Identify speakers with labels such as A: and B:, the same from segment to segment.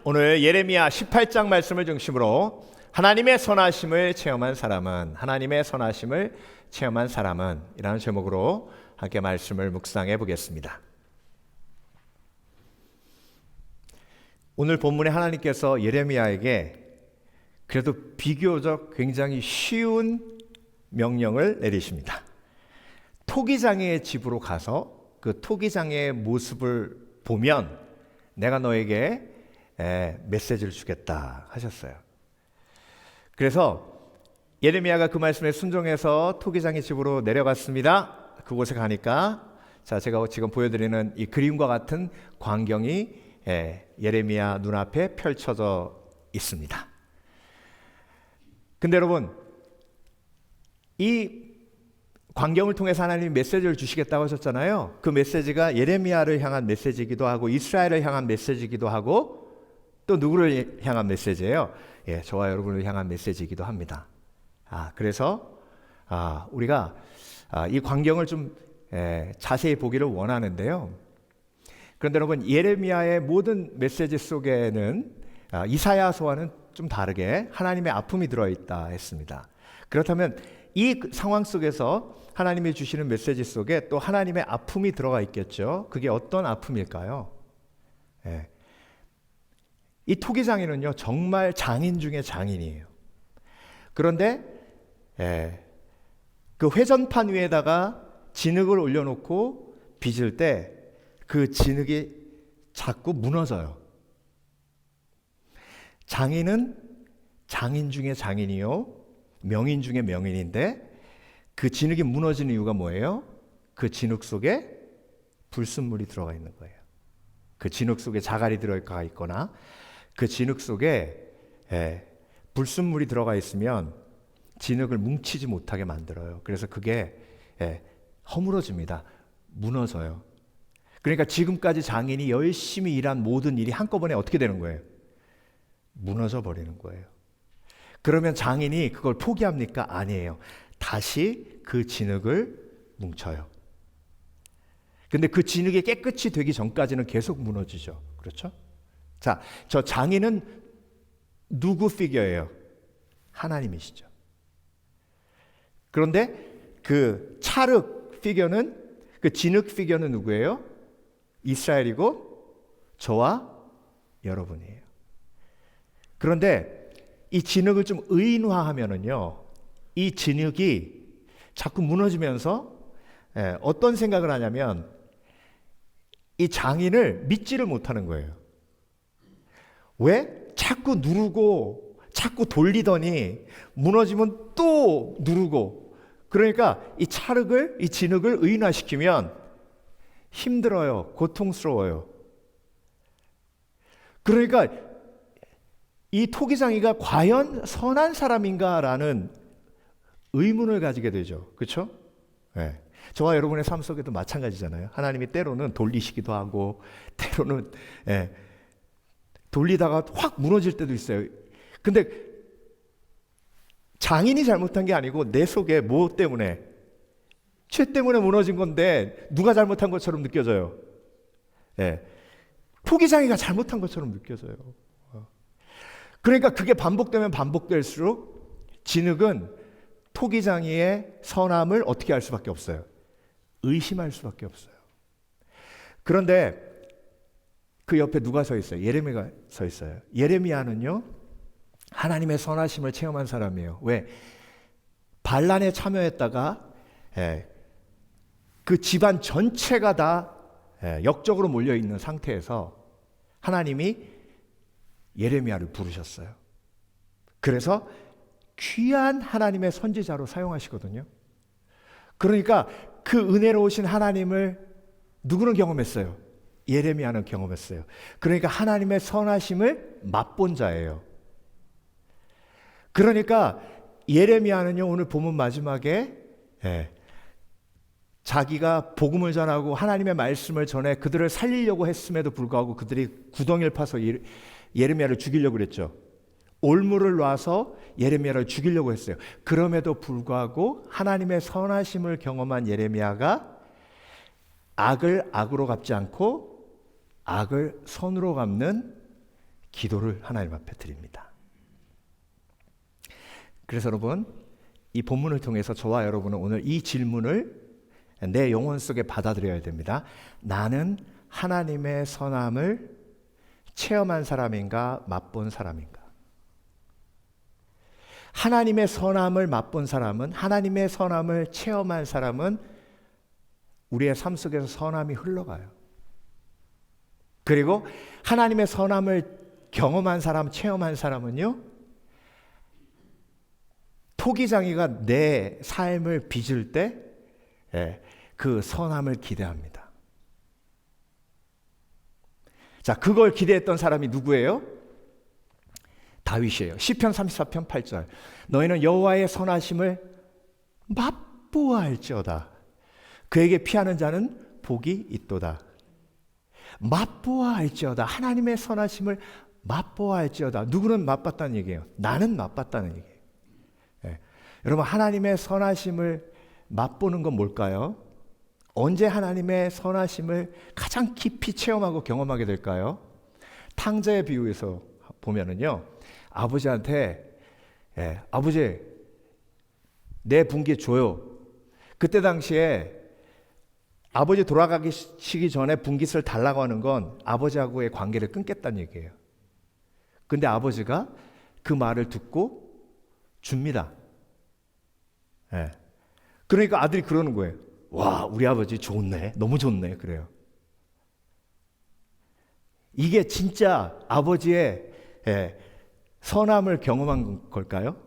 A: 오늘 예레미야 18장 말씀을 중심으로 하나님의 선하심을 체험한 사람은 이라는 제목으로 함께 말씀을 묵상해 보겠습니다. 오늘 본문에 하나님께서 예레미야에게 그래도 비교적 굉장히 쉬운 명령을 내리십니다. 토기장의 집으로 가서 그 토기장의 모습을 보면 내가 너에게 메시지를 주겠다 하셨어요. 그래서 예레미야가 그 말씀에 순종해서 토기장의 집으로 내려갔습니다. 그곳에 가니까 제가 지금 보여드리는 이 그림과 같은 광경이 예레미야 눈앞에 펼쳐져 있습니다. 근데 여러분, 이 광경을 통해서 하나님이 메시지를 주시겠다고 하셨잖아요. 그 메시지가 예레미야를 향한 메시지이기도 하고 이스라엘을 향한 메시지이기도 하고 또 누구를 향한 메시지예요? 저와 여러분을 향한 메시지이기도 합니다. 그래서 우리가 이 광경을 좀 자세히 보기를 원하는데요. 그런데 여러분, 예레미야의 모든 메시지 속에는 이사야서와는 좀 다르게 하나님의 아픔이 들어있다 했습니다. 그렇다면 이 상황 속에서 하나님이 주시는 메시지 속에 또 하나님의 아픔이 들어가 있겠죠. 그게 어떤 아픔일까요? 이 토기장인은요, 정말 장인 중에 장인이에요. 그런데 그 회전판 위에다가 진흙을 올려놓고 빚을 때 그 진흙이 자꾸 무너져요. 장인은 장인 중에 장인이요, 명인 중에 명인인데 그 진흙이 무너지는 이유가 뭐예요? 그 진흙 속에 불순물이 들어가 있는 거예요. 그 진흙 속에 자갈이 들어가 있거나 그 진흙 속에 불순물이 들어가 있으면 진흙을 뭉치지 못하게 만들어요. 그래서 그게 허물어집니다. 무너져요. 그러니까 지금까지 장인이 열심히 일한 모든 일이 한꺼번에 어떻게 되는 거예요? 무너져 버리는 거예요. 그러면 장인이 그걸 포기합니까? 아니에요. 다시 그 진흙을 뭉쳐요. 근데 그 진흙이 깨끗이 되기 전까지는 계속 무너지죠. 그렇죠? 자, 저 장인은 누구 피겨예요? 하나님이시죠. 그런데 그 찰흙 피겨는, 그 진흙 피겨는 누구예요? 이스라엘이고 저와 여러분이에요. 그런데 이 진흙을 좀 의인화하면은요, 이 진흙이 자꾸 무너지면서 어떤 생각을 하냐면 이 장인을 믿지를 못하는 거예요. 왜? 자꾸 누르고 자꾸 돌리더니 무너지면 또 누르고, 그러니까 이 찰흙을, 이 진흙을 의인화시키면 힘들어요. 고통스러워요. 그러니까 이 토기장이가 과연 선한 사람인가라는 의문을 가지게 되죠. 그렇죠? 저와 여러분의 삶 속에도 마찬가지잖아요. 하나님이 때로는 돌리시기도 하고 때로는 돌리다가 확 무너질 때도 있어요. 근데 장인이 잘못한 게 아니고 내 속에 뭐 때문에, 죄 때문에 무너진 건데 누가 잘못한 것처럼 느껴져요. 토기장이가 잘못한 것처럼 느껴져요. 그러니까 그게 반복되면 반복될수록 진흙은 토기장이의 선함을 어떻게 할 수밖에 없어요? 의심할 수밖에 없어요. 그런데 그 옆에 누가 서 있어요? 예레미야가 서 있어요. 예레미야는요, 하나님의 선하심을 체험한 사람이에요. 왜? 반란에 참여했다가 그 집안 전체가 다 역적으로 몰려있는 상태에서 하나님이 예레미야를 부르셨어요. 그래서 귀한 하나님의 선지자로 사용하시거든요. 그러니까 그 은혜로우신 하나님을 누구는 경험했어요? 예레미야는 경험했어요. 그러니까 하나님의 선하심을 맛본 자예요. 그러니까 예레미야는요, 오늘 본문 마지막에 자기가 복음을 전하고 하나님의 말씀을 전해 그들을 살리려고 했음에도 불구하고 그들이 구덩이를 파서 예레미야를 죽이려고 그랬죠. 올무를 놔서 예레미야를 죽이려고 했어요. 그럼에도 불구하고 하나님의 선하심을 경험한 예레미야가 악을 악으로 갚지 않고 악을 선으로 갚는 기도를 하나님 앞에 드립니다. 그래서 여러분, 이 본문을 통해서 저와 여러분은 오늘 이 질문을 내 영혼 속에 받아들여야 됩니다. 나는 하나님의 선함을 체험한 사람인가, 맛본 사람인가? 하나님의 선함을 맛본 사람은, 하나님의 선함을 체험한 사람은 우리의 삶 속에서 선함이 흘러가요. 그리고 하나님의 선함을 경험한 사람, 체험한 사람은요, 토기장이가 내 삶을 빚을 때 그 선함을 기대합니다. 자, 그걸 기대했던 사람이 누구예요? 다윗이에요. 시편 34편 8절. 너희는 여호와의 선하심을 맛보아할지어다. 그에게 피하는 자는 복이 있도다. 맛보아할지어다. 하나님의 선하심을 맛보아할지어다. 누구는 맛봤다는 얘기예요? 나는 맛봤다는 얘기예요. 여러분, 하나님의 선하심을 맛보는 건 뭘까요? 언제 하나님의 선하심을 가장 깊이 체험하고 경험하게 될까요? 탕자의 비유에서 보면은요, 아버지한테 아버지 내 분기 줘요. 그때 당시에 아버지 돌아가시기 전에 분깃을 달라고 하는 건 아버지하고의 관계를 끊겠다는 얘기예요. 근데 아버지가 그 말을 듣고 줍니다. 그러니까 아들이 그러는 거예요. 와, 우리 아버지 좋네. 너무 좋네. 그래요. 이게 진짜 아버지의 선함을 경험한 걸까요?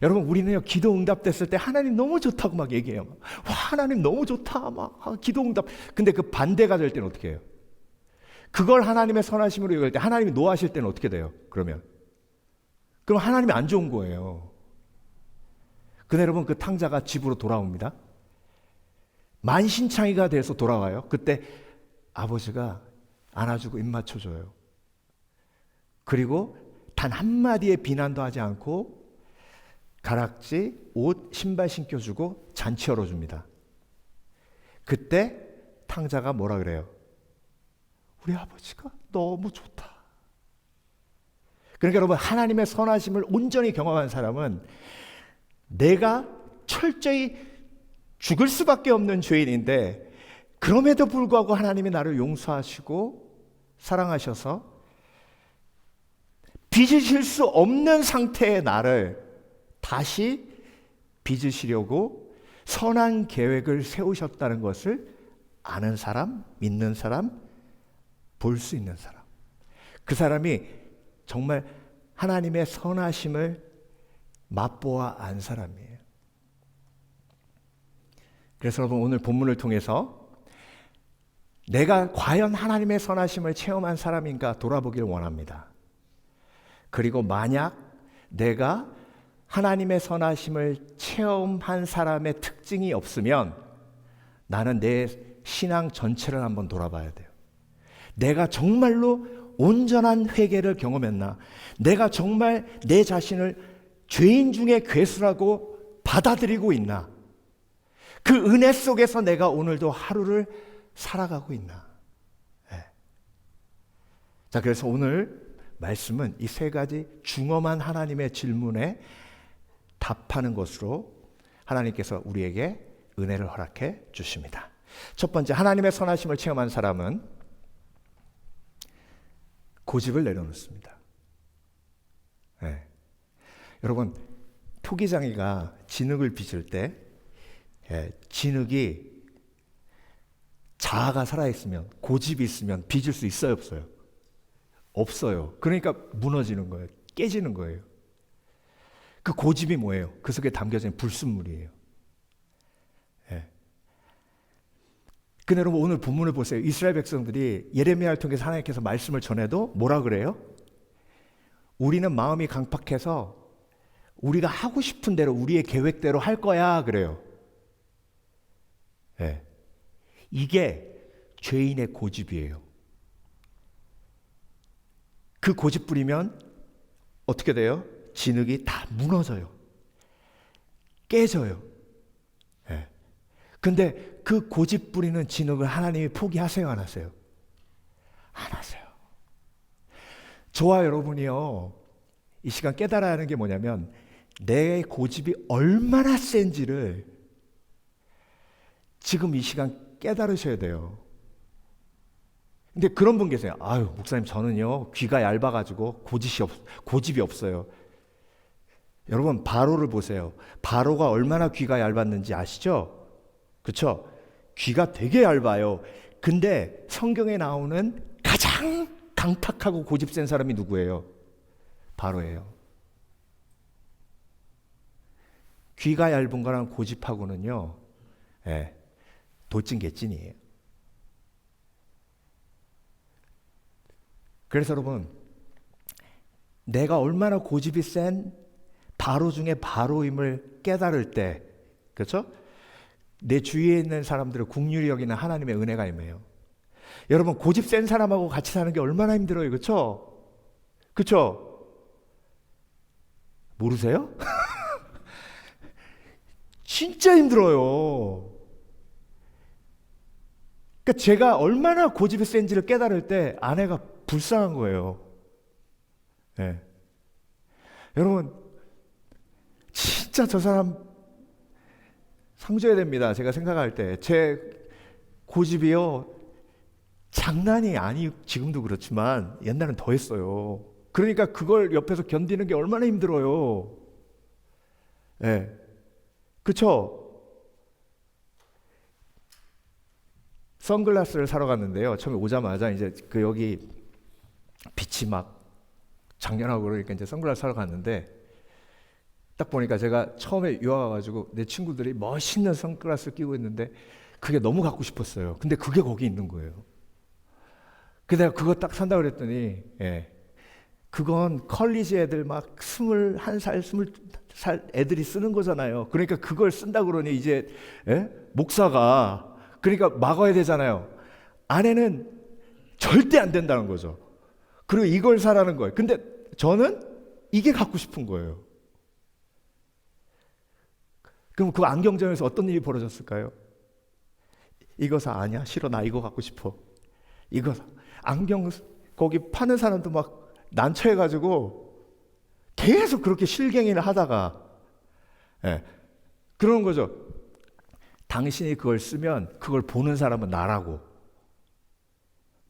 A: 여러분, 우리는요, 기도 응답됐을 때 하나님 너무 좋다고 막 얘기해요. 와, 하나님 너무 좋다. 막 기도 응답. 근데 그 반대가 될 때는 어떻게 해요? 그걸 하나님의 선하심으로 얘기할 때 하나님이 노하실 때는 어떻게 돼요? 그럼 하나님이 안 좋은 거예요. 근데 여러분, 그 탕자가 집으로 돌아옵니다. 만신창이가 돼서 돌아와요. 그때 아버지가 안아주고 입 맞춰줘요. 그리고 단 한마디의 비난도 하지 않고 가락지, 옷, 신발 신겨주고 잔치 열어줍니다. 그때 탕자가 뭐라 그래요? 우리 아버지가 너무 좋다. 그러니까 여러분, 하나님의 선하심을 온전히 경험한 사람은 내가 철저히 죽을 수밖에 없는 죄인인데 그럼에도 불구하고 하나님이 나를 용서하시고 사랑하셔서 빚으실 수 없는 상태의 나를 다시 빚으시려고 선한 계획을 세우셨다는 것을 아는 사람, 믿는 사람, 볼 수 있는 사람. 그 사람이 정말 하나님의 선하심을 맛보아 안 사람이에요. 그래서 여러분, 오늘 본문을 통해서 내가 과연 하나님의 선하심을 체험한 사람인가 돌아보기를 원합니다. 그리고 만약 내가 하나님의 선하심을 체험한 사람의 특징이 없으면 나는 내 신앙 전체를 한번 돌아봐야 돼요. 내가 정말로 온전한 회개를 경험했나? 내가 정말 내 자신을 죄인 중에 괴수라고 받아들이고 있나? 그 은혜 속에서 내가 오늘도 하루를 살아가고 있나? 자, 그래서 오늘 말씀은 이 세 가지 중엄한 하나님의 질문에 답하는 것으로 하나님께서 우리에게 은혜를 허락해 주십니다. 첫 번째, 하나님의 선하심을 체험한 사람은 고집을 내려놓습니다. 여러분, 토기장이가 진흙을 빚을 때 진흙이 자아가 살아있으면, 고집이 있으면 빚을 수 있어요, 없어요? 없어요. 그러니까 무너지는 거예요. 깨지는 거예요. 그 고집이 뭐예요? 그 속에 담겨져 있는 불순물이에요. 근데 여러분, 오늘 본문을 보세요. 이스라엘 백성들이 예레미야를 통해서 하나님께서 말씀을 전해도 뭐라 그래요? 우리는 마음이 강팍해서 우리가 하고 싶은 대로, 우리의 계획대로 할 거야, 그래요. 이게 죄인의 고집이에요. 그 고집 부리면 어떻게 돼요? 진흙이 다 무너져요. 깨져요. 근데 그 고집 부리는 진흙을 하나님이 포기하세요, 안 하세요? 안 하세요. 저와 여러분이요, 이 시간 깨달아야 하는 게 뭐냐면 내 고집이 얼마나 센지를 지금 이 시간 깨달으셔야 돼요. 근데 그런 분 계세요. 아유, 목사님, 저는요 귀가 얇아가지고 고집이 없어요. 여러분, 바로를 보세요. 바로가 얼마나 귀가 얇았는지 아시죠? 그렇죠? 귀가 되게 얇아요. 근데 성경에 나오는 가장 강탁하고 고집 센 사람이 누구예요? 바로예요. 귀가 얇은 거랑 고집하고는요, 예, 돌진개찐이에요. 그래서 여러분, 내가 얼마나 고집이 센 바로 중에 바로임을 깨달을 때, 그렇죠? 내 주위에 있는 사람들을 긍휼히 여기는 하나님의 은혜가 임해요. 여러분, 고집 센 사람하고 같이 사는 게 얼마나 힘들어요, 그렇죠? 그렇죠? 모르세요? 진짜 힘들어요. 그러니까 제가 얼마나 고집이 센지를 깨달을 때 아내가 불쌍한 거예요. 네. 여러분, 진짜 저 사람 상줘야 됩니다. 제가 생각할 때 제 고집이요, 장난이 아니, 지금도 그렇지만 옛날엔 더 했어요. 그러니까 그걸 옆에서 견디는 게 얼마나 힘들어요. 예. 네. 그쵸? 선글라스를 사러 갔는데요. 처음에 오자마자 이제 그 여기 빛이 막 장렬하고 그러니까 이제 선글라스 사러 갔는데, 딱 보니까 제가 처음에 유학 와가지고 내 친구들이 멋있는 선글라스를 끼고 있는데 그게 너무 갖고 싶었어요. 근데 그게 거기 있는 거예요. 그래서 내가 그거 딱 산다고 그랬더니, 예, 그건 컬리지 애들 막 21살, 20살 애들이 쓰는 거잖아요. 그러니까 그걸 쓴다 그러니 이제, 예? 목사가, 그러니까 막아야 되잖아요. 아내는 절대 안 된다는 거죠. 그리고 이걸 사라는 거예요. 근데 저는 이게 갖고 싶은 거예요. 그럼 그 안경점에서 어떤 일이 벌어졌을까요? 이거 사. 아니야, 싫어, 나 이거 갖고 싶어. 이거 사. 안경 거기 파는 사람도 막 난처해가지고 계속 그렇게 실갱이를 하다가, 예, 그런 거죠. 당신이 그걸 쓰면 그걸 보는 사람은 나라고.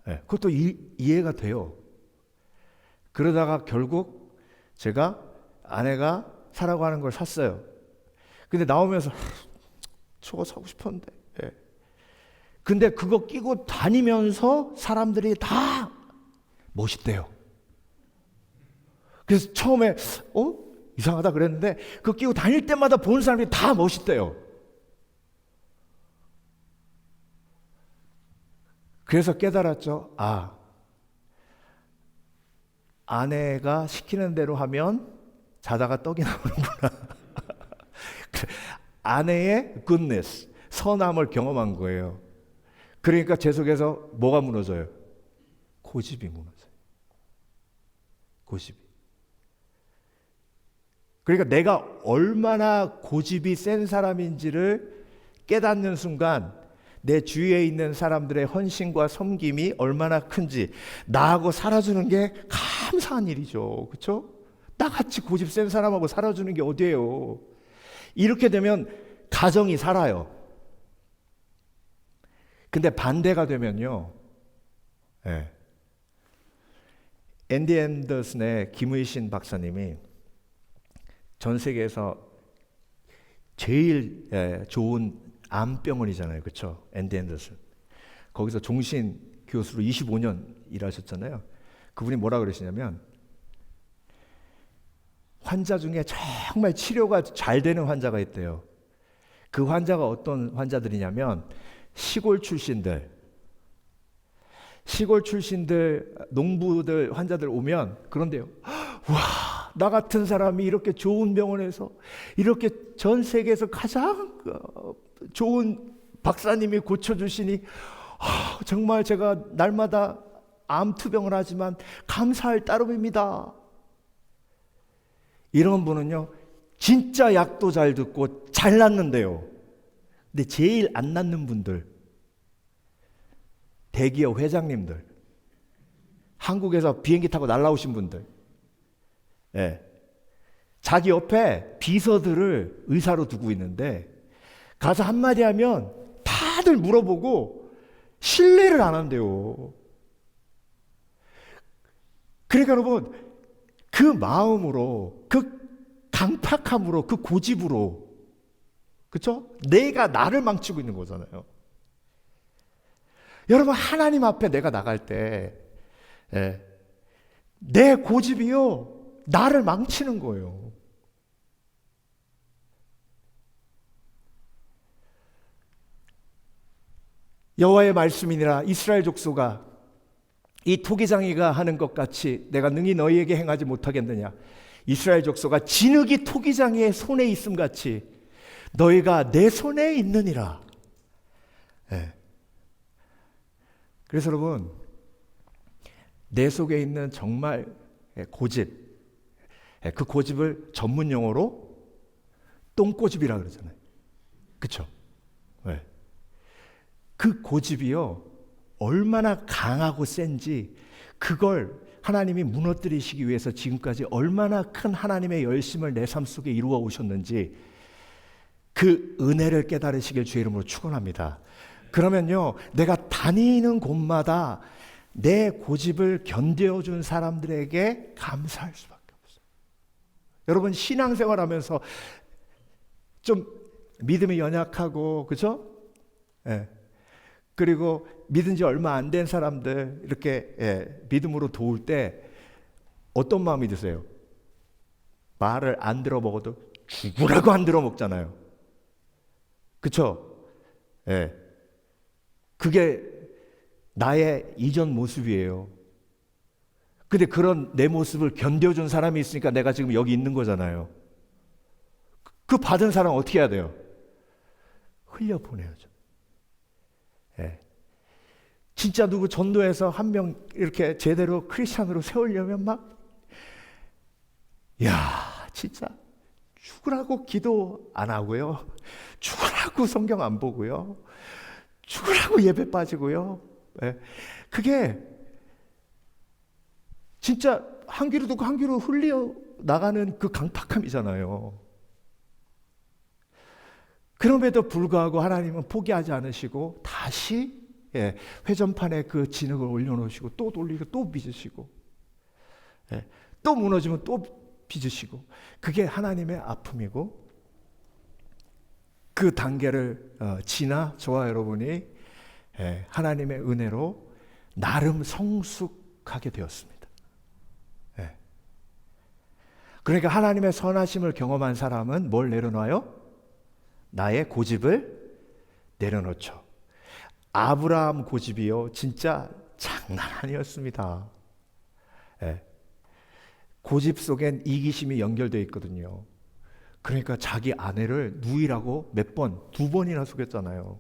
A: 예, 그것도 이해가 돼요. 그러다가 결국 제가 아내가 사라고 하는 걸 샀어요. 근데 나오면서 저거 사고 싶었는데, 예. 근데 그거 끼고 다니면서 사람들이 다 멋있대요. 그래서 처음에 이상하다 그랬는데 그거 끼고 다닐 때마다 보는 사람들이 다 멋있대요. 그래서 깨달았죠. 아, 아내가 시키는 대로 하면 자다가 떡이 나오는구나. 아내의 goodness, 선함을 경험한 거예요. 그러니까 제 속에서 뭐가 무너져요? 고집이 무너져요. 고집이. 그러니까 내가 얼마나 고집이 센 사람인지를 깨닫는 순간 내 주위에 있는 사람들의 헌신과 섬김이 얼마나 큰지, 나하고 살아주는 게 감사한 일이죠. 그렇죠? 나같이 고집 센 사람하고 살아주는 게 어디예요? 이렇게 되면 가정이 살아요. 근데 반대가 되면요, 예. 앤디 앤더슨의 김의신 박사님이 전 세계에서 제일 좋은 암병원이잖아요. 그렇죠? 앤디 앤더슨. 거기서 종신 교수로 25년 일하셨잖아요. 그분이 뭐라 그러시냐면, 환자 중에 정말 치료가 잘 되는 환자가 있대요. 그 환자가 어떤 환자들이냐면 시골 출신들, 농부들 환자들 오면 그런데요, 와, 나 같은 사람이 이렇게 좋은 병원에서 이렇게 전 세계에서 가장 좋은 박사님이 고쳐주시니 정말 제가 날마다 암 투병을 하지만 감사할 따름입니다. 이런 분은요, 진짜 약도 잘 듣고 잘 낫는데요. 근데 제일 안 낫는 분들, 대기업 회장님들, 한국에서 비행기 타고 날라오신 분들, 예. 자기 옆에 비서들을 의사로 두고 있는데 가서 한마디 하면 다들 물어보고 신뢰를 안 한대요. 그러니까 여러분, 그 마음으로, 그 강팍함으로, 그 고집으로, 그렇죠? 내가 나를 망치고 있는 거잖아요. 여러분, 하나님 앞에 내가 나갈 때 내 고집이요, 나를 망치는 거예요. 여호와의 말씀이니라. 이스라엘 족속아, 이 토기장이가 하는 것 같이 내가 능히 너희에게 행하지 못하겠느냐. 이스라엘 족속아, 진흙이 토기장이의 손에 있음 같이 너희가 내 손에 있느니라. 그래서 여러분, 내 속에 있는 정말 고집, 그 고집을 전문 용어로 똥고집이라 그러잖아요. 그렇죠? 그 고집이요, 얼마나 강하고 센지, 그걸 하나님이 무너뜨리시기 위해서 지금까지 얼마나 큰 하나님의 열심을 내 삶 속에 이루어 오셨는지 그 은혜를 깨달으시길 주의 이름으로 축원합니다. 그러면요, 내가 다니는 곳마다 내 고집을 견뎌준 사람들에게 감사할 수밖에 없어요. 여러분, 신앙생활하면서 좀 믿음이 연약하고, 그렇죠? 그리고 믿은 지 얼마 안 된 사람들 이렇게 믿음으로 도울 때 어떤 마음이 드세요? 말을 안 들어 먹어도 죽으라고 안 들어 먹잖아요. 그렇죠? 그게 나의 이전 모습이에요. 근데 그런 내 모습을 견뎌준 사람이 있으니까 내가 지금 여기 있는 거잖아요. 그 받은 사람 어떻게 해야 돼요? 흘려보내야죠. 진짜 누구 전도해서 한 명 이렇게 제대로 크리스찬으로 세우려면 막, 야, 진짜 죽으라고 기도 안 하고요, 죽으라고 성경 안 보고요, 죽으라고 예배 빠지고요. 그게 진짜 한 귀로 듣고 한 귀로 흘려 나가는 그 강팍함이잖아요. 그럼에도 불구하고 하나님은 포기하지 않으시고 다시 회전판에 그 진흙을 올려놓으시고 또 돌리고 또 빚으시고 또 무너지면 또 빚으시고, 그게 하나님의 아픔이고, 그 단계를 지나 저와 여러분이 하나님의 은혜로 나름 성숙하게 되었습니다. 그러니까 하나님의 선하심을 경험한 사람은 뭘 내려놔요? 나의 고집을 내려놓죠. 아브라함 고집이요, 진짜 장난 아니었습니다. 고집 속엔 이기심이 연결되어 있거든요. 그러니까 자기 아내를 누이라고 두 번이나 속였잖아요.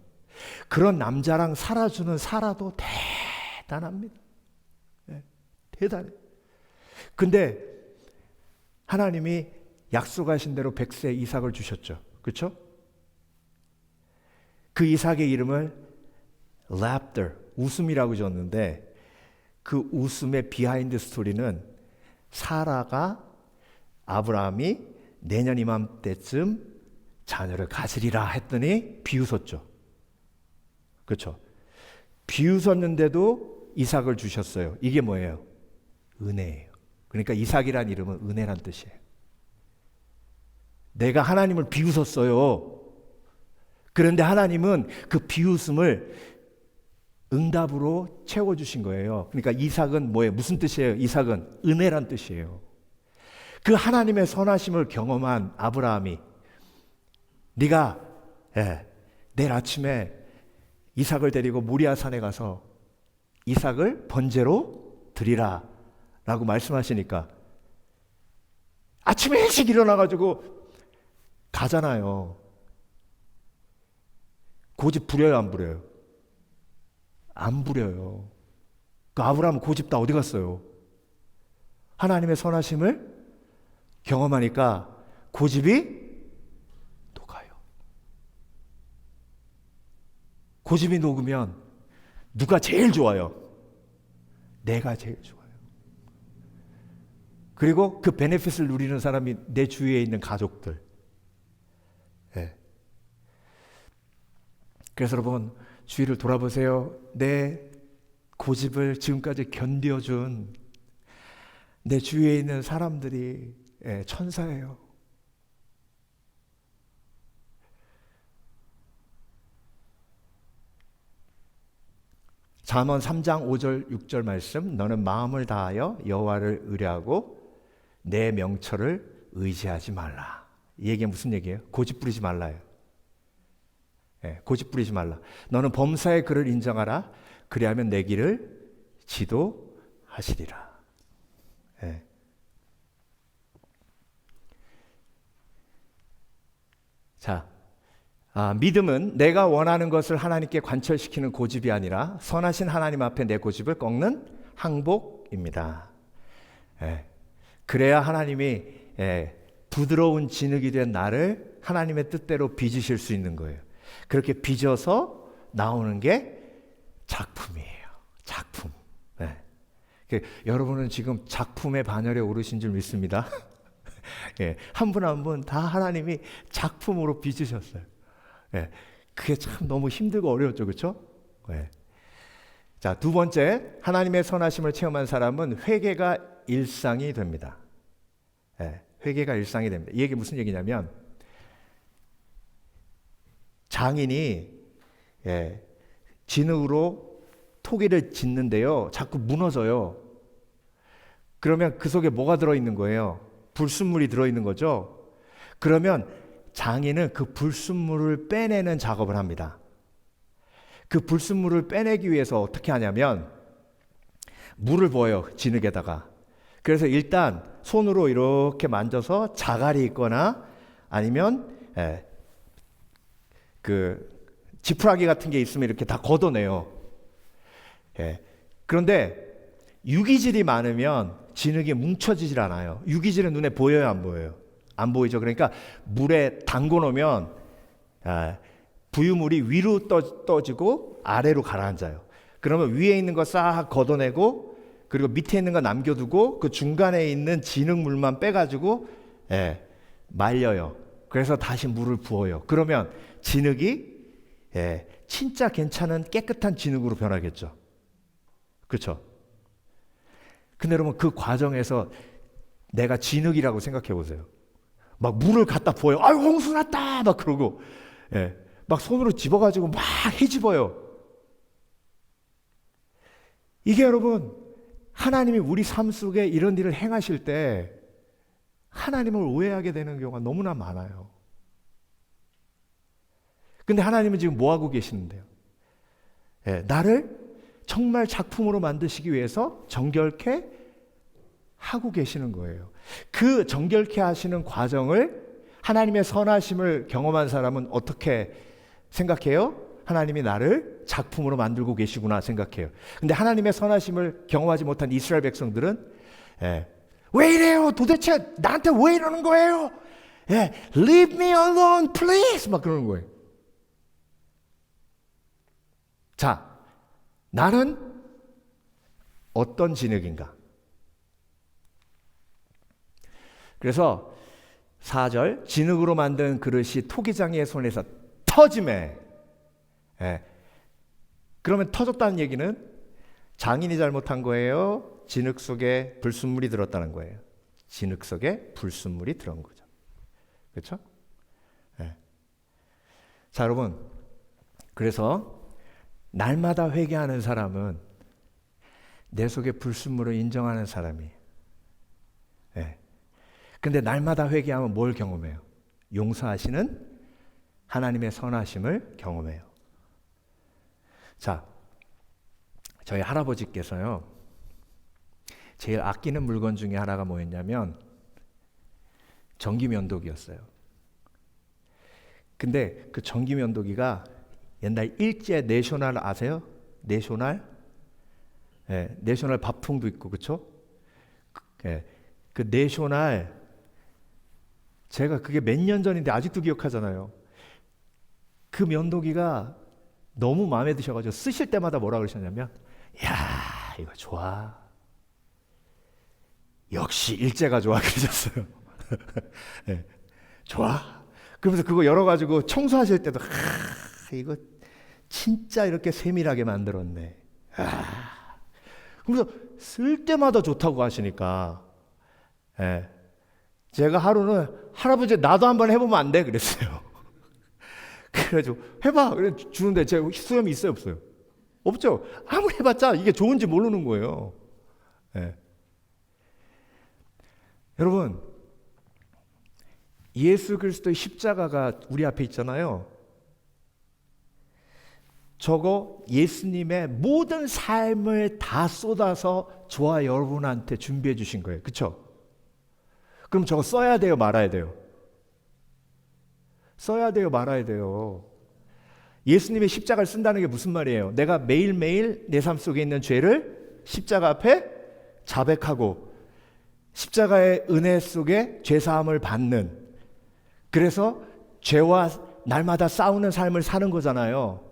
A: 그런 남자랑 살아주는 사라도 대단합니다. 대단해. 근데 하나님이 약속하신 대로 100세 이삭을 주셨죠. 그렇죠? 그 이삭의 이름을 laughter, 웃음이라고 줬는데, 그 웃음의 비하인드 스토리는 사라가 아브라함이 내년 이맘때쯤 자녀를 가지리라 했더니 비웃었죠. 그렇죠? 비웃었는데도 이삭을 주셨어요. 이게 뭐예요? 은혜예요. 그러니까 이삭이란 이름은 은혜란 뜻이에요. 내가 하나님을 비웃었어요. 그런데 하나님은 그 비웃음을 응답으로 채워주신 거예요. 그러니까 이삭은 뭐예요? 무슨 뜻이에요? 이삭은 은혜란 뜻이에요. 그 하나님의 선하심을 경험한 아브라함이, 네가 내일 아침에 이삭을 데리고 모리아산에 가서 이삭을 번제로 드리라 라고 말씀하시니까 아침에 일찍 일어나가지고 가잖아요. 고집 부려요, 안 부려요? 안 부려요. 그 아브라함 고집 다 어디 갔어요? 하나님의 선하심을 경험하니까 고집이 녹아요. 고집이 녹으면 누가 제일 좋아요? 내가 제일 좋아요. 그리고 그 베네핏을 누리는 사람이 내 주위에 있는 가족들. 예. 그래서 여러분, 주위를 돌아보세요. 내 고집을 지금까지 견뎌준 내 주위에 있는 사람들이 천사예요. 잠언 3장 5절 6절 말씀, 너는 마음을 다하여 여호와를 의뢰하고 내 명철을 의지하지 말라. 이 얘기가 무슨 얘기예요? 고집 부리지 말라요. 고집 부리지 말라. 너는 범사의 그를 인정하라. 그리하면 내 길을 지도하시리라. 자, 믿음은 내가 원하는 것을 하나님께 관철시키는 고집이 아니라 선하신 하나님 앞에 내 고집을 꺾는 항복입니다. 그래야 하나님이 부드러운 진흙이 된 나를 하나님의 뜻대로 빚으실 수 있는 거예요. 그렇게 빚어서 나오는 게 작품이에요. 작품. 여러분은 지금 작품의 반열에 오르신 줄 믿습니다. 한 분 한 분 다 하나님이 작품으로 빚으셨어요. 그게 참 너무 힘들고 어려웠죠, 그렇죠? 자, 두 번째, 하나님의 선하심을 체험한 사람은 회개가 일상이 됩니다. 회개가 일상이 됩니다. 이 얘기 무슨 얘기냐면, 장인이 진흙으로 토기를 짓는데요, 자꾸 무너져요. 그러면 그 속에 뭐가 들어있는 거예요? 불순물이 들어있는 거죠. 그러면 장인은 그 불순물을 빼내는 작업을 합니다. 그 불순물을 빼내기 위해서 어떻게 하냐면 물을 부어요, 진흙에다가. 그래서 일단 손으로 이렇게 만져서 자갈이 있거나 아니면 그 지푸라기 같은 게 있으면 이렇게 다 걷어내요. 그런데 유기질이 많으면 진흙이 뭉쳐지질 않아요. 유기질은 눈에 보여요, 안 보여요? 안 보이죠. 그러니까 물에 담궈 놓으면 부유물이 위로 떠지고 아래로 가라앉아요. 그러면 위에 있는 거 싹 걷어내고 그리고 밑에 있는 거 남겨두고 그 중간에 있는 진흙물만 빼가지고 말려요. 그래서 다시 물을 부어요. 그러면 진흙이 진짜 괜찮은 깨끗한 진흙으로 변하겠죠. 그렇죠? 근데 여러분, 그 과정에서 내가 진흙이라고 생각해 보세요. 막 물을 갖다 부어요. 아유, 홍수 났다! 막 그러고, 막 손으로 집어가지고 막 헤집어요. 이게 여러분, 하나님이 우리 삶 속에 이런 일을 행하실 때 하나님을 오해하게 되는 경우가 너무나 많아요. 근데 하나님은 지금 뭐 하고 계시는데요? 나를 정말 작품으로 만드시기 위해서 정결케 하고 계시는 거예요. 그 정결케 하시는 과정을 하나님의 선하심을 경험한 사람은 어떻게 생각해요? 하나님이 나를 작품으로 만들고 계시구나 생각해요. 근데 하나님의 선하심을 경험하지 못한 이스라엘 백성들은 왜 이래요? 도대체 나한테 왜 이러는 거예요? Leave me alone, please! 막 그러는 거예요. 자, 나는 어떤 진흙인가? 그래서 4절, 진흙으로 만든 그릇이 토기장이의 손에서 터지매. 그러면 터졌다는 얘기는 장인이 잘못한 거예요? 진흙 속에 불순물이 들었다는 거예요? 진흙 속에 불순물이 들어온 거죠. 그렇죠? 자, 여러분, 그래서 날마다 회개하는 사람은 내 속에 불순물을 인정하는 사람이에요. 근데 날마다 회개하면 뭘 경험해요? 용서하시는 하나님의 선하심을 경험해요. 자, 저희 할아버지께서요, 제일 아끼는 물건 중에 하나가 뭐였냐면 전기면도기였어요. 근데 그 전기면도기가 옛날 일제 내셔널 아세요? 내셔널? 내셔널 밥통도 있고, 그렇죠? 그 내셔널, 제가 그게 몇 년 전인데 아직도 기억하잖아요. 그 면도기가 너무 마음에 드셔가지고 쓰실 때마다 뭐라 그러셨냐면, 야, 이거 좋아. 역시 일제가 좋아 그러셨어요. 네. 좋아. 그러면서 그거 열어가지고 청소하실 때도 이거 진짜 이렇게 세밀하게 만들었네. 그래서 쓸 때마다 좋다고 하시니까 예. 제가 하루는 할아버지 나도 한번 해보면 안 돼? 그랬어요. 그래가지고 해봐. 그래 주는데 제가 수염이 있어요 없어요? 없죠. 아무리 해봤자 이게 좋은지 모르는 거예요. 예. 여러분 예수 그리스도의 십자가가 우리 앞에 있잖아요. 저거 예수님의 모든 삶을 다 쏟아서 저와 여러분한테 준비해 주신 거예요. 그렇죠? 그럼 저거 써야 돼요, 말아야 돼요? 써야 돼요, 말아야 돼요? 예수님의 십자가를 쓴다는 게 무슨 말이에요? 내가 매일매일 내 삶 속에 있는 죄를 십자가 앞에 자백하고 십자가의 은혜 속에 죄사함을 받는, 그래서 죄와 날마다 싸우는 삶을 사는 거잖아요.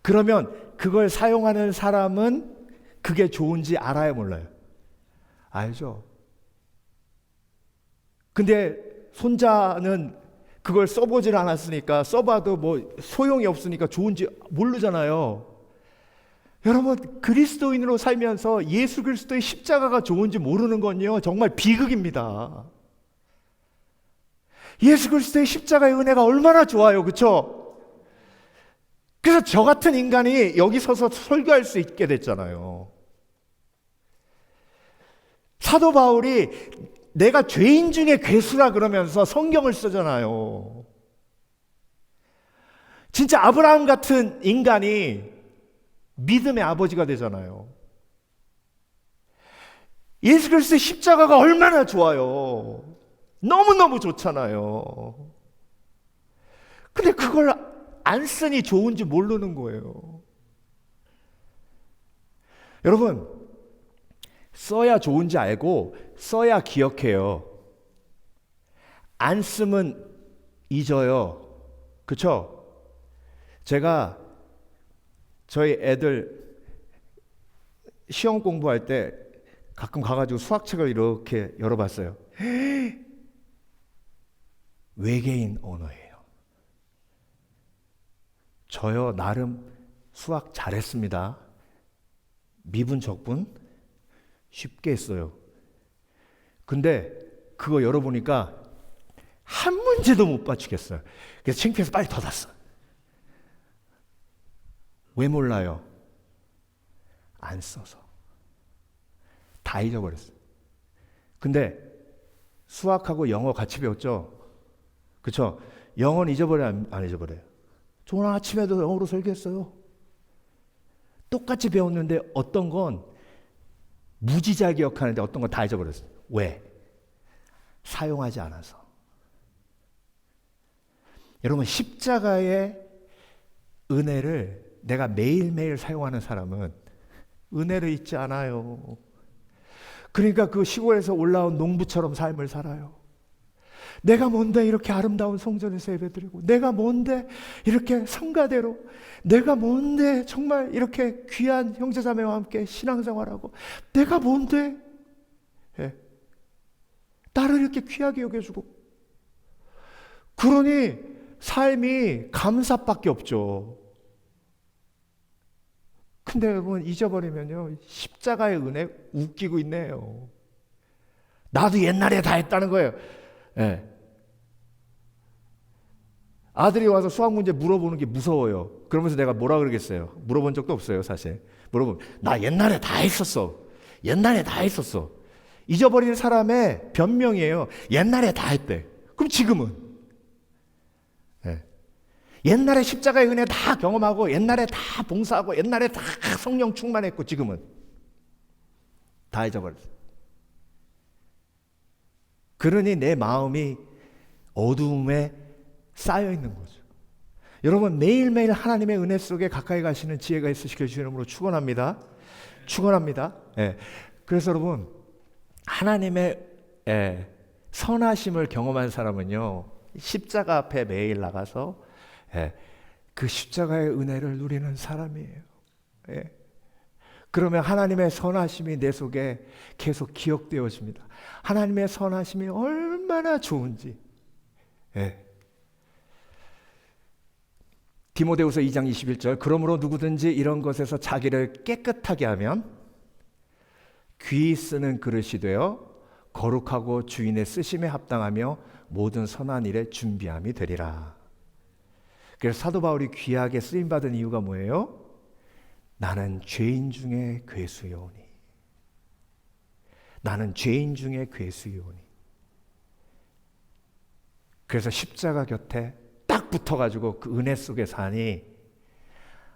A: 그러면 그걸 사용하는 사람은 그게 좋은지 알아요, 몰라요? 알죠. 근데 손자는 그걸 써보질 않았으니까, 써봐도 뭐 소용이 없으니까 좋은지 모르잖아요. 여러분 그리스도인으로 살면서 예수 그리스도의 십자가가 좋은지 모르는 건요 정말 비극입니다. 예수 그리스도의 십자가의 은혜가 얼마나 좋아요, 그렇죠? 그래서 저 같은 인간이 여기 서서 설교할 수 있게 됐잖아요. 사도 바울이 내가 죄인 중에 괴수라 그러면서 성경을 쓰잖아요. 진짜 아브라함 같은 인간이 믿음의 아버지가 되잖아요. 예수 그리스도의 십자가가 얼마나 좋아요. 너무너무 좋잖아요. 근데 그걸 안 쓰니 좋은지 모르는 거예요. 여러분 써야 좋은지 알고 써야 기억해요. 안 쓰면 잊어요. 그렇죠? 제가 저희 애들 시험 공부할 때 가끔 가가지고 수학책을 이렇게 열어봤어요. 외계인 언어예요. 저요 나름 수학 잘했습니다. 미분 적분 쉽게 했어요. 근데 그거 열어보니까 한 문제도 못 맞추겠어요. 그래서 창피해서 빨리 닫았어. 왜 몰라요? 안 써서. 다 잊어버렸어요. 근데 수학하고 영어 같이 배웠죠? 그렇죠? 영어는 잊어버려요, 안 잊어버려요? 저 오늘 아침에도 영어로 설교했어요. 똑같이 배웠는데 어떤 건 무지잘 기억하는데 어떤 건 다 잊어버렸어요. 왜? 사용하지 않아서. 여러분 십자가의 은혜를 내가 매일매일 사용하는 사람은 은혜를 잊지 않아요. 그러니까 그 시골에서 올라온 농부처럼 삶을 살아요. 내가 뭔데 이렇게 아름다운 성전에서 예배드리고, 내가 뭔데 이렇게 성가대로, 내가 뭔데 정말 이렇게 귀한 형제자매와 함께 신앙생활하고, 내가 뭔데 나를 이렇게 귀하게 여겨주고. 그러니 삶이 감사밖에 없죠. 근데 여러분 잊어버리면요 십자가의 은혜 웃기고 있네요. 나도 옛날에 다 했다는 거예요. 예. 아들이 와서 수학 문제 물어보는 게 무서워요. 그러면서 내가 뭐라 그러겠어요? 물어본 적도 없어요, 사실. 물어보면 나 옛날에 다 했었어. 옛날에 다 했었어. 잊어버린 사람의 변명이에요. 옛날에 다 했대. 그럼 지금은? 예. 옛날에 십자가의 은혜 다 경험하고, 옛날에 다 봉사하고, 옛날에 다 성령 충만했고, 지금은 다 잊어버렸어요. 그러니 내 마음이 어두움에 쌓여 있는 거죠. 여러분 매일매일 하나님의 은혜 속에 가까이 가시는 지혜가 있으시길 주의 이름으로 축원합니다. 축원합니다. 예. 그래서 여러분 하나님의 선하심을 경험한 사람은요 십자가 앞에 매일 나가서 그 십자가의 은혜를 누리는 사람이에요. 예. 그러면 하나님의 선하심이 내 속에 계속 기억되어집니다. 하나님의 선하심이 얼마나 좋은지. 예. 디모데후서 2장 21절, 그러므로 누구든지 이런 것에서 자기를 깨끗하게 하면 귀 쓰는 그릇이 되어 거룩하고 주인의 쓰심에 합당하며 모든 선한 일에 준비함이 되리라. 그래서 사도 바울이 귀하게 쓰임받은 이유가 뭐예요? 나는 죄인 중에 괴수요오니. 나는 죄인 중에 괴수요오니. 그래서 십자가 곁에 딱 붙어가지고 그 은혜 속에 사니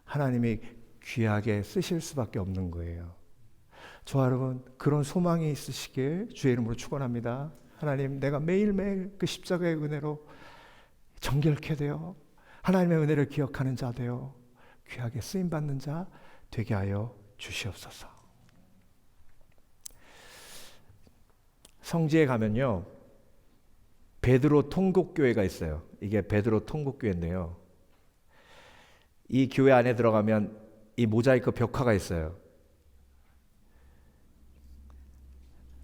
A: 하나님이 귀하게 쓰실 수밖에 없는 거예요. 저와 여러분, 그런 소망이 있으시길 주의 이름으로 축원합니다. 하나님, 내가 매일매일 그 십자가의 은혜로 정결케 되어 하나님의 은혜를 기억하는 자 되어 귀하게 쓰임받는 자 되게 하여 주시옵소서. 성지에 가면요, 베드로 통곡교회가 있어요. 이게 베드로 통곡교회인데요, 이 교회 안에 들어가면 이 모자이크 벽화가 있어요.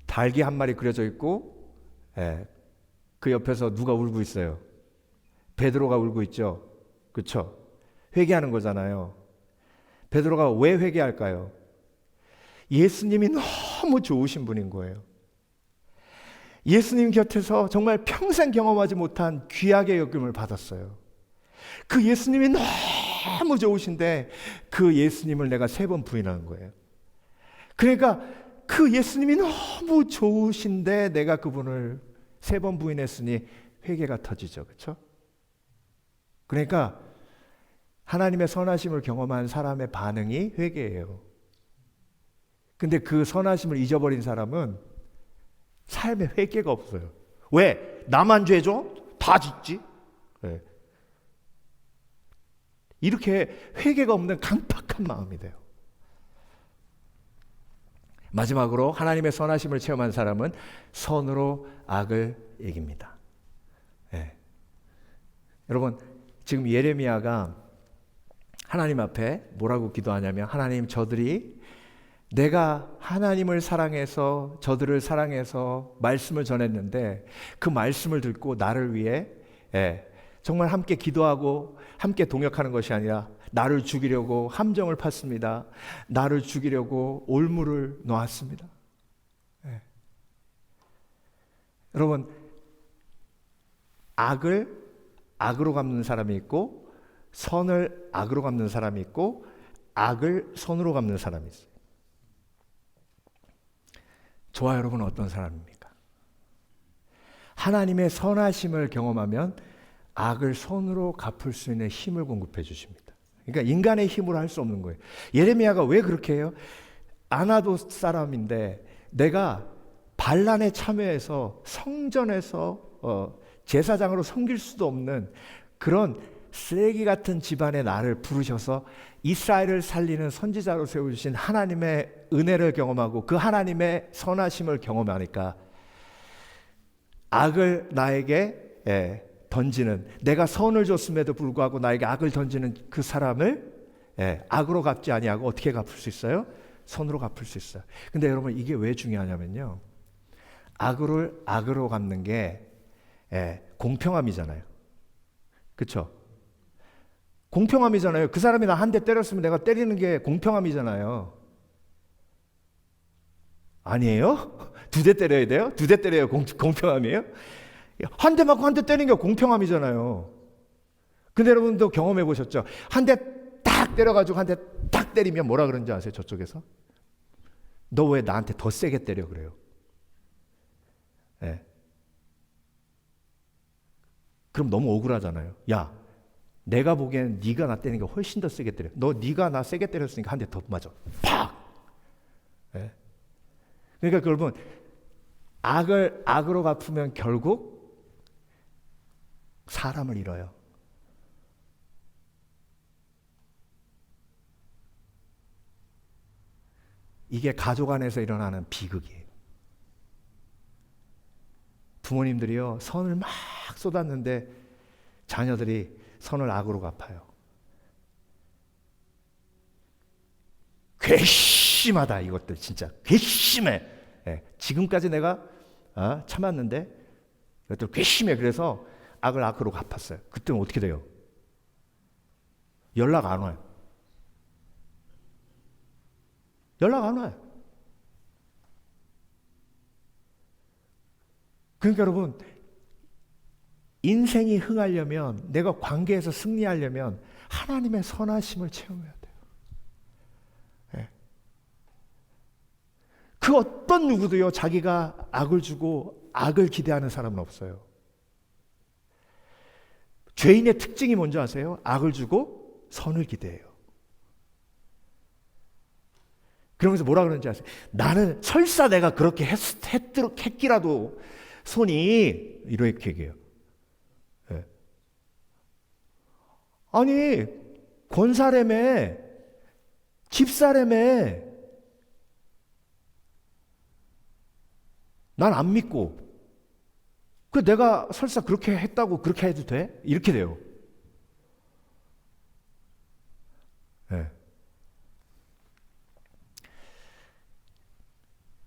A: 닭이 한 마리 그려져 있고, 그 옆에서 누가 울고 있어요. 베드로가 울고 있죠. 그렇죠? 회개하는 거잖아요. 베드로가 왜 회개할까요? 예수님이 너무 좋으신 분인 거예요. 예수님 곁에서 정말 평생 경험하지 못한 귀하게 여김을 받았어요. 그 예수님이 너무 좋으신데 그 예수님을 내가 3번 부인하는 거예요. 그러니까 그 예수님이 너무 좋으신데 내가 그분을 3번 부인했으니 회개가 터지죠. 그렇죠? 그러니까 하나님의 선하심을 경험한 사람의 반응이 회개예요. 근데 그 선하심을 잊어버린 사람은 삶에 회개가 없어요. 왜? 나만 죄죠? 다 짓지? 네. 이렇게 회개가 없는 강팍한 마음이 돼요. 마지막으로 하나님의 선하심을 체험한 사람은 선으로 악을 이깁니다. 네. 여러분, 지금 예레미야가 하나님 앞에 뭐라고 기도하냐면, 하나님, 저들이 내가 하나님을 사랑해서 저들을 사랑해서 말씀을 전했는데 그 말씀을 듣고 나를 위해 정말 함께 기도하고 함께 동역하는 것이 아니라 나를 죽이려고 함정을 팠습니다. 나를 죽이려고 올무를 놓았습니다. 여러분, 악을 악으로 갚는 사람이 있고 선을 악으로 갚는 사람이 있고 악을 선으로 갚는 사람이 있어요. 저와 여러분은 어떤 사람입니까? 하나님의 선하심을 경험하면 악을 선으로 갚을 수 있는 힘을 공급해 주십니다. 그러니까 인간의 힘으로 할 수 없는 거예요. 예레미야가 왜 그렇게 해요? 아나돗 사람인데 내가 반란에 참여해서 성전에서 제사장으로 섬길 수도 없는 그런 쓰레기 같은 집안의 나를 부르셔서 이스라엘을 살리는 선지자로 세워주신 하나님의 은혜를 경험하고 그 하나님의 선하심을 경험하니까 악을 나에게 던지는, 내가 선을 줬음에도 불구하고 나에게 악을 던지는 그 사람을 악으로 갚지 아니하고 어떻게 갚을 수 있어요? 선으로 갚을 수 있어요. 근데 여러분, 이게 왜 중요하냐면요, 악을 악으로 갚는 게 공평함이잖아요. 그렇죠? 공평함이잖아요. 그 사람이 나 한 대 때렸으면 내가 때리는 게 공평함이잖아요. 아니에요? 2대 때려야 돼요? 2대 때려야 공평함이에요? 한 대 맞고 한 대 때리는 게 공평함이잖아요. 근데 여러분도 경험해 보셨죠? 한 대 딱 때려가지고 한 대 딱 때리면 뭐라 그러는지 아세요? 저쪽에서? 너 왜 나한테 더 세게 때려 그래요? 그럼 너무 억울하잖아요. 야, 내가 보기에는 네가 나 때리는 게 훨씬 더 세게 때려. 네가 나 세게 때렸으니까 한 대 더 맞아. 팍! 그러니까 여러분, 악을 악으로 갚으면 결국 사람을 잃어요. 이게 가족 안에서 일어나는 비극이에요. 부모님들이요, 선을 막 쏟았는데 자녀들이 선을 악으로 갚아요. 괘씸하다. 이것들 진짜 괘씸해. 예, 지금까지 내가 참았는데 이것들 괘씸해. 그래서 악을 악으로 갚았어요. 그때는 어떻게 돼요? 연락 안 와요. 연락 안 와요. 그러니까 여러분, 인생이 흥하려면, 내가 관계에서 승리하려면 하나님의 선하심을 체험해야 돼요. 네. 그 어떤 누구도요, 자기가 악을 주고 악을 기대하는 사람은 없어요. 죄인의 특징이 뭔지 아세요? 악을 주고 선을 기대해요. 그러면서 뭐라 그러는지 아세요? 나는 설사 내가 그렇게 했기라도 손이 이렇게 얘기해요. 네. 아니 권사래매 집사래매 난 안 믿고 그 내가 설사 그렇게 했다고 그렇게 해도 돼? 이렇게 돼요. 네.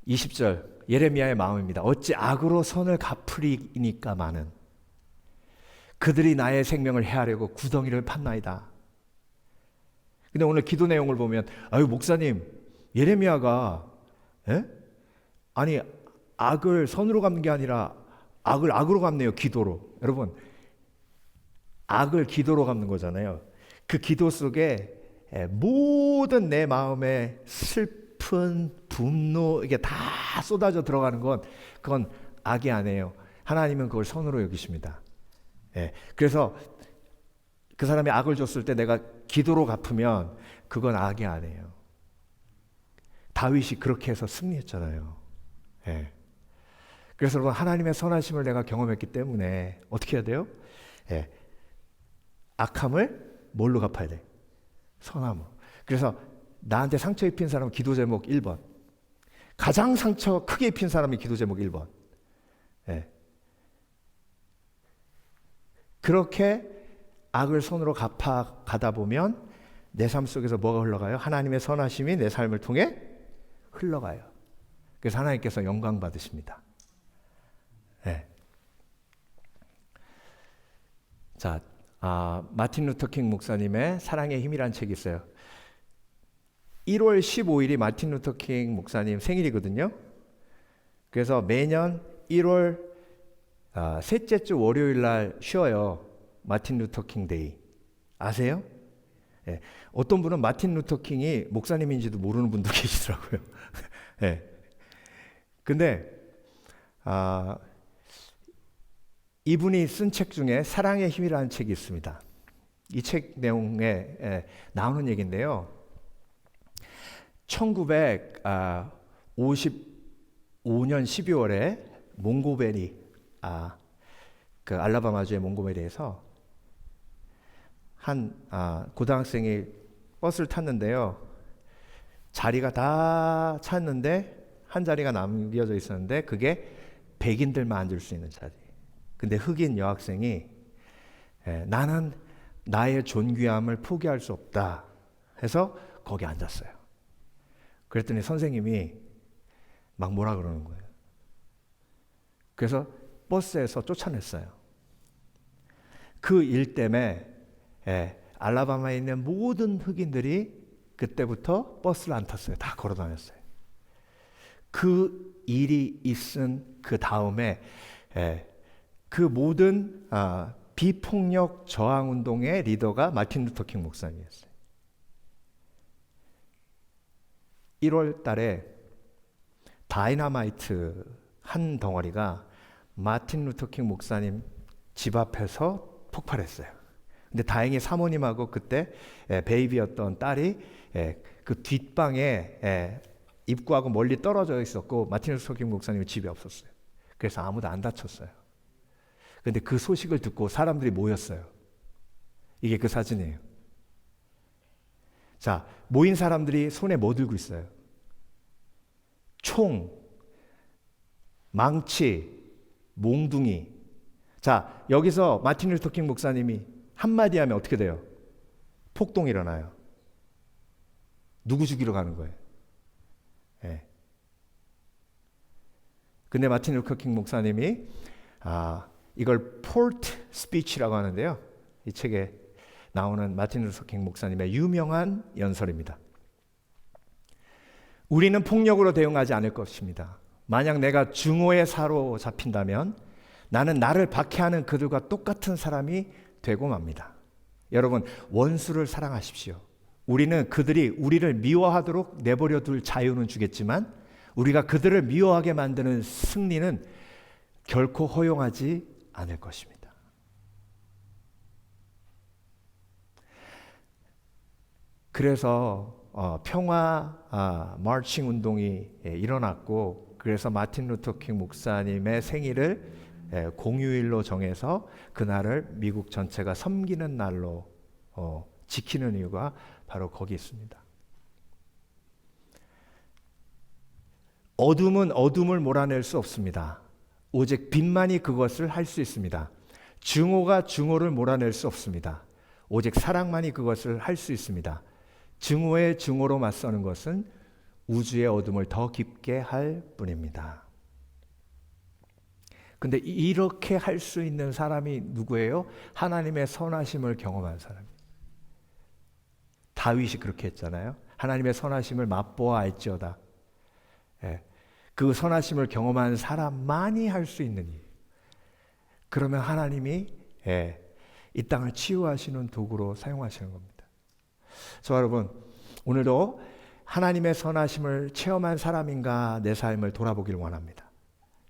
A: 20절 예레미야의 마음입니다. 어찌 악으로 선을 갚으리니까마는 그들이 나의 생명을 해하려고 구덩이를 팠나이다. 근데 오늘 기도 내용을 보면 아유 목사님 예레미야가 아니 악을 선으로 갚는 게 아니라 악을 악으로 갚네요. 기도로. 여러분 악을 기도로 갚는 거잖아요. 그 기도 속에 모든 내 마음의 슬픈 분노 이게 다 쏟아져 들어가는 건 그건 악이 아니에요. 하나님은 그걸 선으로 여기십니다. 그래서 그 사람이 악을 줬을 때 내가 기도로 갚으면 그건 악이 아니에요. 다윗이 그렇게 해서 승리했잖아요. 그래서 여러분 하나님의 선하심을 내가 경험했기 때문에 어떻게 해야 돼요? 악함을 뭘로 갚아야 돼? 선함으로. 그래서 나한테 상처 입힌 사람은 기도 제목 1번. 가장 상처 크게 입힌 사람이 기도 제목 1번. 그렇게 악을 손으로 갚아가다 보면 내 삶 속에서 뭐가 흘러가요? 하나님의 선하심이 내 삶을 통해 흘러가요. 그래서 하나님께서 영광 받으십니다. 자, 마틴 루터킹 목사님의 사랑의 힘이라는 책이 있어요. 1월 15일이 마틴 루터킹 목사님 생일이거든요. 그래서 매년 1월 셋째 주 월요일 날 쉬어요. 마틴 루터킹 데이. 아세요? 어떤 분은 마틴 루터킹이 목사님인지도 모르는 분도 계시더라고요. 근데 이분이 쓴 책 중에 사랑의 힘이라는 책이 있습니다. 이 책 내용에 나오는 얘기인데요. 1955년 12월에 몽고베리, 그 알라바마주의 몽고베리에서 한 고등학생이 버스를 탔는데요. 자리가 다 찼는데 한 자리가 남겨져 있었는데 그게 백인들만 앉을 수 있는 자리. 근데 흑인 여학생이 나는 나의 존귀함을 포기할 수 없다 해서 거기 앉았어요. 그랬더니 선생님이 막 뭐라 그러는 거예요. 그래서 버스에서 쫓아냈어요. 그 일 때문에 알라바마에 있는 모든 흑인들이 그때부터 버스를 안 탔어요. 다 걸어 다녔어요. 그 일이 있은 그 다음에 그 모든 비폭력 저항운동의 리더가 마틴 루터킹 목사님이었어요. 1월 달에 다이너마이트 한 덩어리가 마틴 루터킹 목사님 집 앞에서 폭발했어요. 근데 다행히 사모님하고 그때 베이비였던 딸이 그 뒷방에 입구하고 멀리 떨어져 있었고 마틴 루터킹 목사님이 집에 없었어요. 그래서 아무도 안 다쳤어요. 근데 그 소식을 듣고 사람들이 모였어요. 이게 그 사진이에요. 자, 모인 사람들이 손에 뭐 들고 있어요? 총, 망치, 몽둥이. 자, 여기서 마틴 루터킹 목사님이 한마디 하면 어떻게 돼요? 폭동이 일어나요. 누구 죽이러 가는 거예요? 근데 마틴 루터 킹 목사님이 이걸 포르트 스피치라고 하는데요. 이 책에 나오는 마틴 루터 킹 목사님의 유명한 연설입니다. 우리는 폭력으로 대응하지 않을 것입니다. 만약 내가 증오에 사로잡힌다면 나는 나를 박해하는 그들과 똑같은 사람이 되고 맙니다. 여러분, 원수를 사랑하십시오. 우리는 그들이 우리를 미워하도록 내버려 둘 자유는 주겠지만 우리가 그들을 미워하게 만드는 승리는 결코 허용하지 않을 것입니다. 그래서 평화 마르칭 운동이 일어났고, 그래서 마틴 루터 킹 목사님의 생일을 공휴일로 정해서 그날을 미국 전체가 섬기는 날로 지키는 이유가 바로 거기 있습니다. 어둠은 어둠을 몰아낼 수 없습니다. 오직 빛만이 그것을 할 수 있습니다. 증오가 증오를 몰아낼 수 없습니다. 오직 사랑만이 그것을 할 수 있습니다. 증오의 증오로 맞서는 것은 우주의 어둠을 더 깊게 할 뿐입니다. 근데 이렇게 할 수 있는 사람이 누구예요? 하나님의 선하심을 경험한 사람이에요. 다윗이 그렇게 했잖아요. 하나님의 선하심을 맛보아 알지어다. 그 선하심을 경험한 사람만이 할 수 있는 일. 그러면 하나님이 이 땅을 치유하시는 도구로 사용하시는 겁니다. 저 여러분, 오늘도 하나님의 선하심을 체험한 사람인가 내 삶을 돌아보길 원합니다.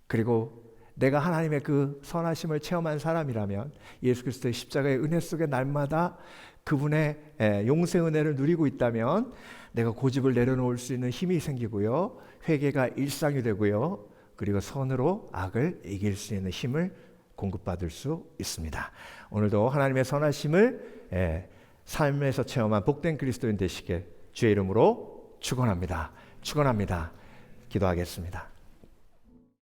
A: 그리고 내가 하나님의 그 선하심을 체험한 사람이라면 예수 그리스도의 십자가의 은혜 속에 날마다 그분의 용서 은혜를 누리고 있다면 내가 고집을 내려놓을 수 있는 힘이 생기고요, 회개가 일상이 되고요, 그리고 선으로 악을 이길 수 있는 힘을 공급받을 수 있습니다. 오늘도 하나님의 선하심을 삶에서 체험한 복된 그리스도인 되시길 주의 이름으로 축원합니다. 기도하겠습니다.